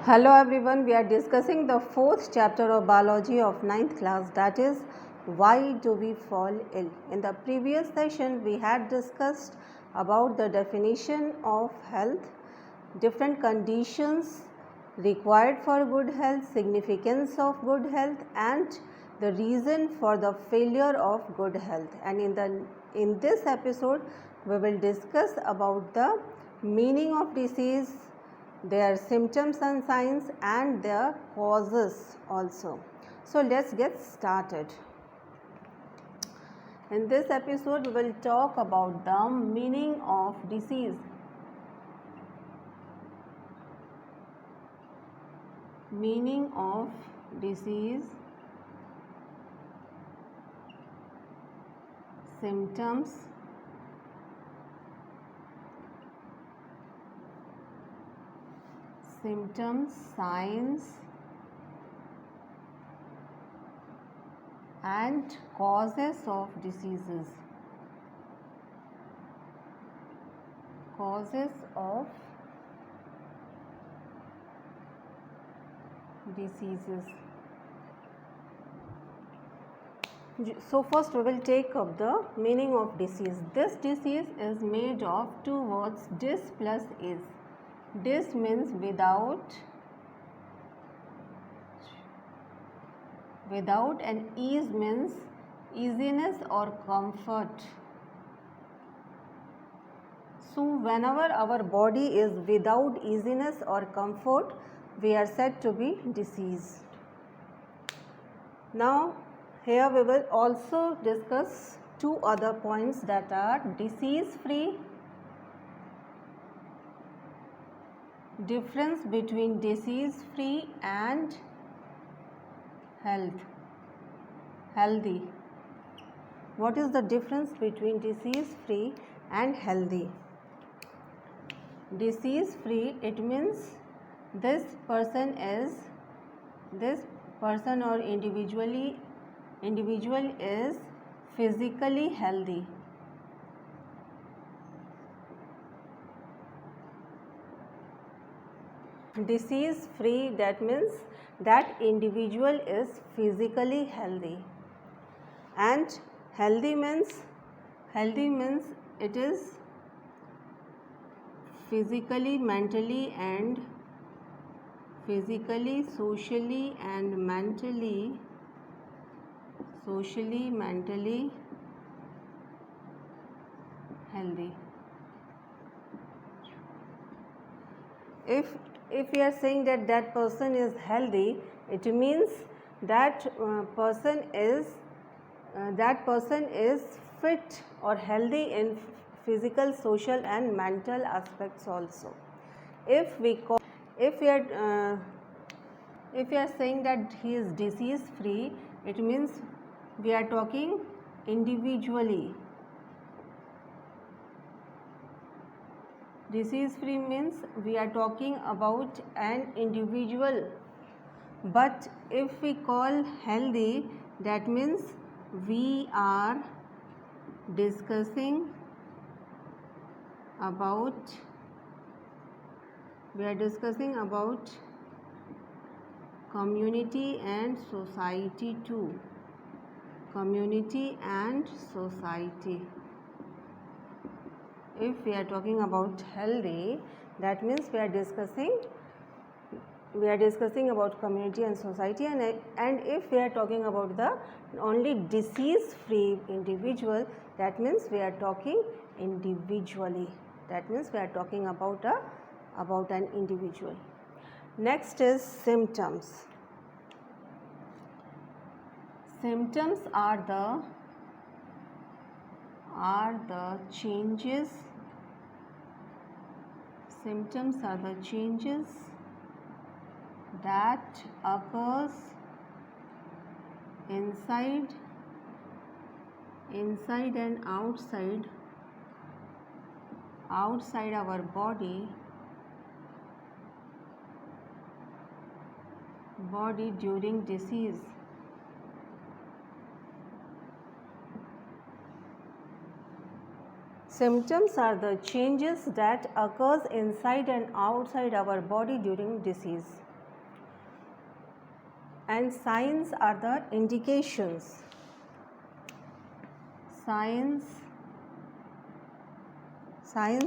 Hello everyone, we are discussing the fourth chapter of biology of 9th class, that is why do we fall ill. In the previous session we had discussed about the definition of health, different conditions required for good health, significance of good health and the reason for the failure of good health. And in this episode we will discuss about the meaning of disease, their symptoms and signs and their causes also. So let's get started. In this episode we will talk about the meaning of disease. Meaning of disease, symptoms, signs and causes of diseases. Causes of diseases. So first we will take up the meaning of disease. This disease is made of two words, dis plus is. Dis means without, and ease means easiness or comfort. So whenever our body is without easiness or comfort, we are said to be diseased. Now here we will also discuss two other points, that are disease free, difference between disease free and healthy. What is the difference between disease free and healthy? Disease free, it means this person or individual is physically healthy. Disease free, that means that individual is physically healthy. And healthy means it is physically, mentally and socially and mentally healthy. If we are saying that person is healthy, it means that person is fit or healthy in physical, social and mental aspects also. If we are saying that he is disease free, it means we are talking individually. Disease free means we are talking about an individual. But if we call healthy, that means we are discussing about community and society too. Community and society. If we are talking about healthy, that means we are discussing about community and society, and if we are talking about the only disease free individual, that means we are talking individually. That means we are talking about an individual. Next is symptoms. Symptoms are the changes. Symptoms are the changes that occurs inside and outside our body during disease. Symptoms are the changes that occurs inside and outside our body during disease. and signs are the indications. Signs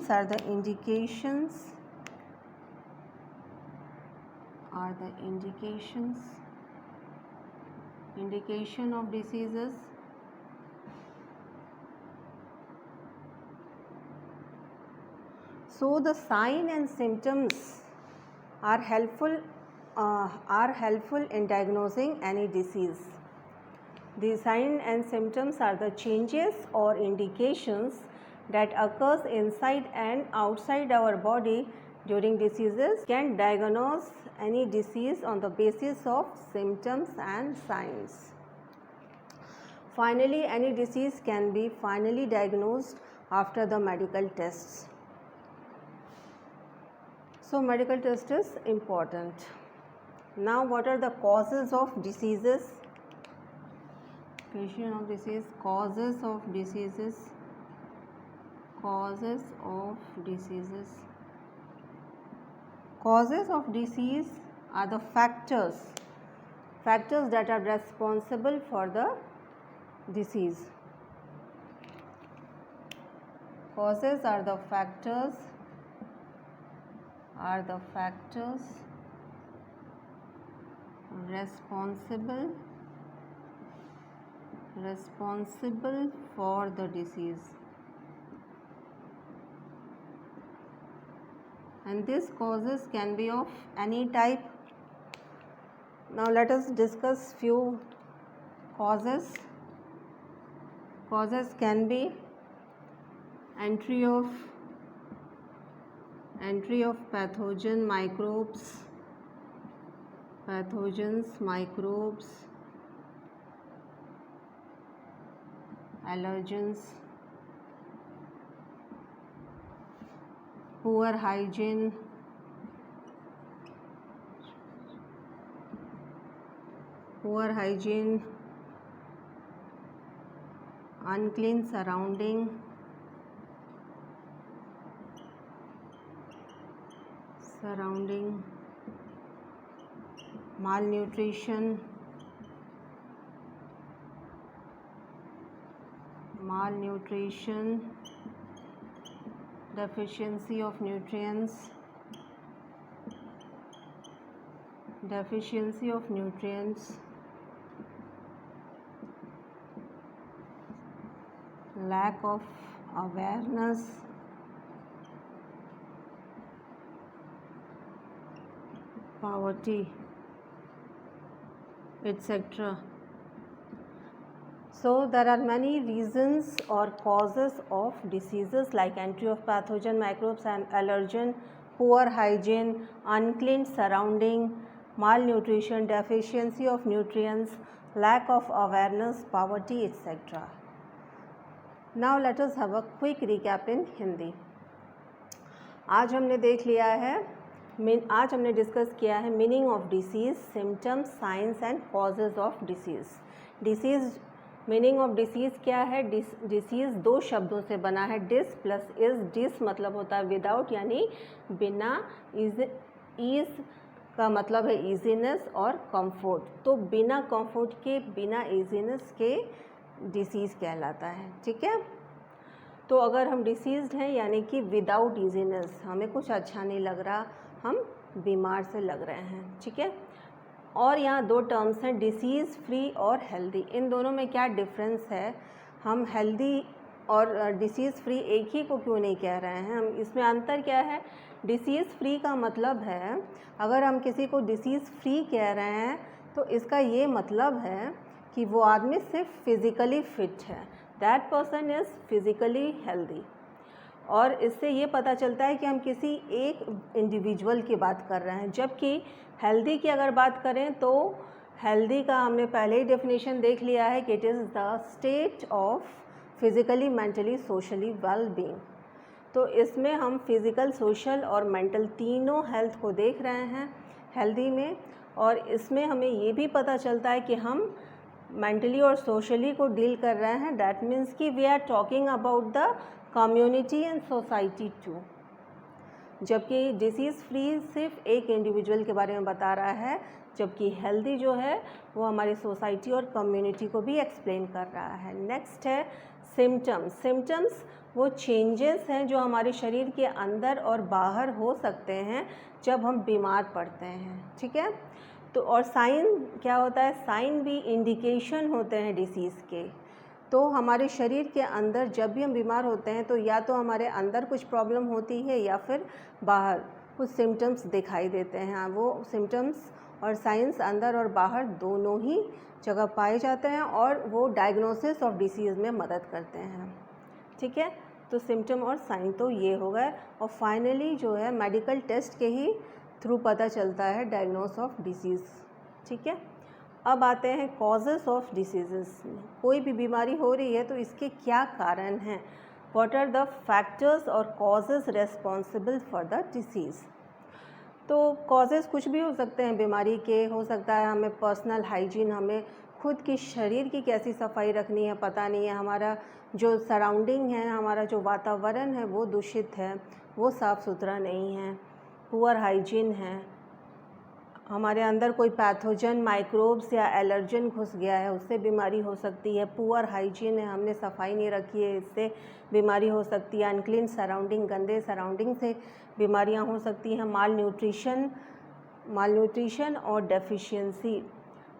are the indications indication of diseases. So the sign and symptoms are helpful in diagnosing any disease. The sign and symptoms are the changes or indications that occurs inside and outside our body during diseases. Can diagnose any disease on the basis of symptoms and signs. Finally, any disease can be finally diagnosed after the medical tests. So medical test is important. Now, what are the causes of diseases? Causes of disease. Causes of disease are the factors that are responsible for the disease. Causes are the factors responsible for the disease, and these causes can be of any type. Now let us discuss few causes. Causes can be entry of pathogens, microbes, allergens, poor hygiene, unclean surrounding, malnutrition, deficiency of nutrients, lack of awareness, poverty, etc. So there are many reasons or causes of diseases like entry of pathogen, microbes and allergen, poor hygiene, unclean surrounding, malnutrition, deficiency of nutrients, lack of awareness, poverty, etc. Now let us have a quick recap in Hindi. आज हमने discuss किया है meaning of disease, symptoms, science and causes of disease. Meaning of disease क्या है? Disease दो शब्दों से बना है, डिस प्लस इज़. डिस मतलब होता है विदाउट यानी बिना, ईज़ का मतलब है ईजीनेस और कंफर्ट. तो बिना कंफर्ट के, बिना ईजीनेस के डिसीज़ कहलाता है. ठीक है. तो अगर हम डिसीज़्ड हैं यानी कि विदाउट ईजीनेस, हमें कुछ अच्छा नहीं लग रहा, हम बीमार से लग रहे हैं. ठीक है. और यहाँ दो टर्म्स हैं, डिसीज़ फ्री और हेल्दी. इन दोनों में क्या डिफरेंस है? हम हेल्दी और डिसीज़ फ्री एक ही को क्यों नहीं कह रहे हैं? हम इसमें अंतर क्या है? डिसीज़ फ्री का मतलब है, अगर हम किसी को डिसीज़ फ्री कह रहे हैं तो इसका ये मतलब है कि वो आदमी सिर्फ फिज़िकली फिट है, that person is physically healthy. और इससे ये पता चलता है कि हम किसी एक इंडिविजुअल की बात कर रहे हैं. जबकि हेल्दी की अगर बात करें तो हेल्दी का हमने पहले ही डेफिनेशन देख लिया है कि it is the state of physically, mentally, socially well being. तो इसमें हम फिज़िकल, सोशल और मेंटल तीनों हेल्थ को देख रहे हैं हेल्दी में. और इसमें हमें ये भी पता चलता है कि हम मेंटली और सोशली को डील कर रहे हैं. दैट मीन्स कि we are talking about the community and society too. जबकि डिसीज़ फ्री सिर्फ एक इंडिविजुअल के बारे में बता रहा है, जबकि हेल्दी जो है वो हमारी सोसाइटी और कम्युनिटी को भी एक्सप्लेन कर रहा है। नेक्स्ट है सिम्टम्स। सिम्टम्स वो चेंजेस हैं जो हमारे शरीर के अंदर और बाहर हो सकते हैं जब हम बीमार पड़ते हैं, ठीक है। तो और साइन क्या होता है, साइन भी इंडिकेशन होते हैं डिसीज़ के। तो हमारे शरीर के अंदर जब भी हम बीमार होते हैं तो या तो हमारे अंदर कुछ प्रॉब्लम होती है या फिर बाहर कुछ सिम्टम्स दिखाई देते हैं। वो सिम्टम्स और साइंस अंदर और बाहर दोनों ही जगह पाए जाते हैं और वो डायग्नोसिस ऑफ डिसीज़ में मदद करते हैं, ठीक है। तो सिम्टम और साइन तो ये हो गए, और फाइनली जो है मेडिकल टेस्ट के ही थ्रू पता चलता है डायग्नोस ऑफ डिसीज़, ठीक है। अब आते हैं कॉजेज़ ऑफ डिसीज़ेस। कोई भी बीमारी हो रही है तो इसके क्या कारण हैं, व्हाट आर द फैक्टर्स और causes responsible for the disease. तो कॉजेज़ कुछ भी हो सकते हैं बीमारी के, हो सकता है हमें पर्सनल हाइजीन, हमें खुद की शरीर की कैसी सफाई रखनी है पता नहीं है, हमारा जो सराउंडिंग है, हमारा जो वातावरण है वो दूषित है, वो साफ़ सुथरा नहीं है, पुअर हाइजीन है, हमारे अंदर कोई पैथोजन माइक्रोब्स या एलर्जन घुस गया है उससे बीमारी हो सकती है, पुअर हाइजीन है, हमने सफाई नहीं रखी है इससे बीमारी हो सकती है, अनक्लीन सराउंडिंग, गंदे सराउंडिंग से बीमारियां हो सकती हैं, माल न्यूट्रिशन और डेफिशिएंसी,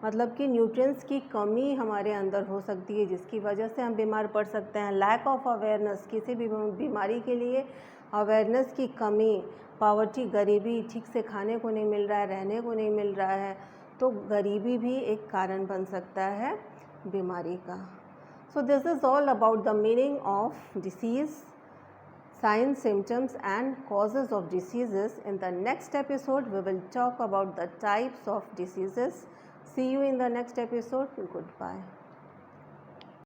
मतलब कि न्यूट्रिएंट्स की कमी हमारे अंदर हो सकती है जिसकी वजह से हम बीमार पड़ सकते हैं। लैक ऑफ अवेयरनेस, किसी भी बीमारी के लिए अवेयरनेस की कमी, पावर्टी, गरीबी, ठीक से खाने को नहीं मिल रहा है, रहने को नहीं मिल रहा है, तो गरीबी भी एक कारण बन सकता है बीमारी का। So this is all about the meaning of disease, signs, symptoms and causes of diseases. In the next episode we will talk about the types of diseases. See you in the next episode. Goodbye.